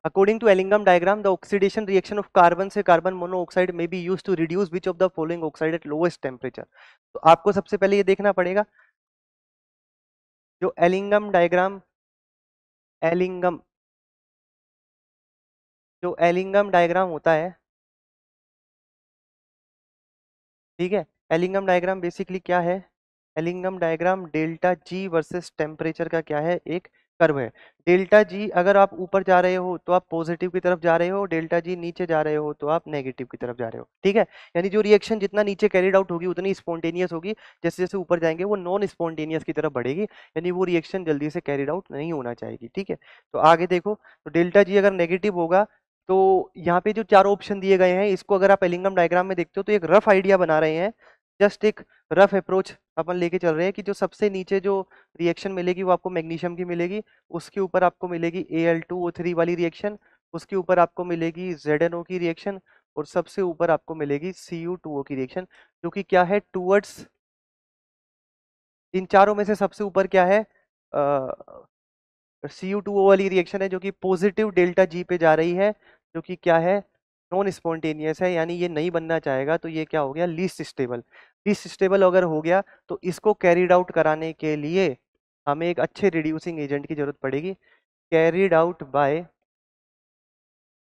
According to Ellingham diagram the oxidation reaction of carbon से carbon monoxide में be use to reduce which of the following oxide at lowest temperature. तो आपको सबसे पहले ये देखना पड़ेगा जो एलिंगम डायग्राम, एलिंगम, जो एलिंगम डायग्राम होता है, ठीक है, एलिंगम डायग्राम बेसिकली क्या है, Ellingham diagram delta G versus temperature का क्या है, एक कर्व है। डेल्टा जी अगर आप ऊपर जा रहे हो तो आप पॉजिटिव की तरफ जा रहे हो, डेल्टा जी नीचे जा रहे हो तो आप नेगेटिव की तरफ जा रहे हो, ठीक है। यानी जो रिएक्शन जितना नीचे कैरिड आउट होगी उतनी स्पॉन्टेनियस होगी, जैसे जैसे ऊपर जाएंगे वो नॉन स्पॉन्टेनियस की तरफ बढ़ेगी, यानी वो रिएक्शन जल्दी से कैरिड आउट नहीं होना चाहेगी, ठीक है। तो आगे देखो, तो डेल्टा जी अगर नेगेटिव होगा तो यहाँ पे जो चारों ऑप्शन दिए गए हैं इसको अगर आप एलिंगम डायग्राम में देखते हो तो एक रफ आइडिया बना रहे हैं, जस्ट एक रफ अप्रोच अपन लेके चल रहे हैं कि जो सबसे नीचे जो रिएक्शन मिलेगी वो आपको मैग्नीशियम की मिलेगी, उसके ऊपर आपको मिलेगी Al2O3 वाली रिएक्शन, उसके ऊपर आपको मिलेगी ZnO की रिएक्शन, और सबसे ऊपर आपको मिलेगी Cu2O की रिएक्शन, जो कि क्या है टूवर्ड्स, इन चारों में से सबसे ऊपर क्या है, Cu2O वाली रिएक्शन है जो कि पॉजिटिव डेल्टा जी पे जा रही है, जो कि क्या है नॉन स्पॉन्टेनियस है, यानी ये नहीं बनना चाहेगा, तो ये क्या हो गया लीस्ट स्टेबल। लीस्ट स्टेबल अगर हो गया तो इसको कैरिड आउट कराने के लिए हमें एक अच्छे रिड्यूसिंग एजेंट की जरूरत पड़ेगी। कैरिड आउट बाय,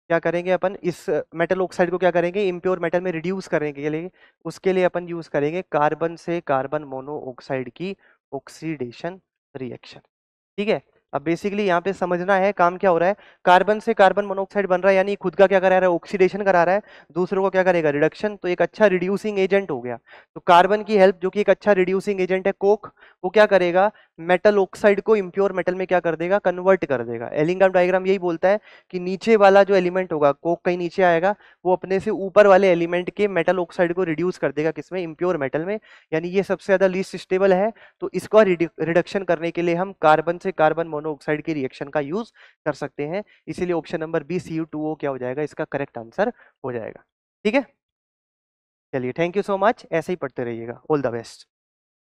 क्या करेंगे अपन इस मेटल ऑक्साइड को क्या करेंगे इम्प्योर मेटल में रिड्यूस करने के लिए, उसके लिए अपन यूज करेंगे कार्बन से कार्बन मोनोऑक्साइड की ऑक्सीडेशन रिएक्शन, ठीक है। अब बेसिकली यहाँ पे समझना है काम क्या हो रहा है, कार्बन से कार्बन मोनोऑक्साइड बन रहा है, यानी खुद का क्या करा रहा है ऑक्सीडेशन करा रहा है, दूसरों को क्या करेगा रिडक्शन, तो एक अच्छा रिड्यूसिंग एजेंट हो गया। तो कार्बन की हेल्प जो कि एक अच्छा रिड्यूसिंग एजेंट है कोक, वो क्या करेगा मेटल ऑक्साइड को इम्प्योर मेटल में क्या कर देगा कन्वर्ट कर देगा। एलिंगम डायग्राम यही बोलता है कि नीचे वाला जो एलिमेंट होगा कोक कहीं नीचे आएगा, वो अपने से ऊपर वाले एलिमेंट के मेटल ऑक्साइड को रिड्यूस कर देगा किसमें इम्प्योर मेटल में, यानी ये सबसे ज्यादा लीस्ट स्टेबल है। तो इसका रिडक्शन करने के लिए हम कार्बन से कार्बन मोनोऑक्साइड की रिएक्शन का यूज कर सकते हैं, इसीलिए ऑप्शन नंबर बी Cu2O क्या हो जाएगा इसका करेक्ट आंसर हो जाएगा, ठीक है। चलिए थैंक यू सो मच, ऐसे ही पढ़ते रहिएगा, ऑल द बेस्ट।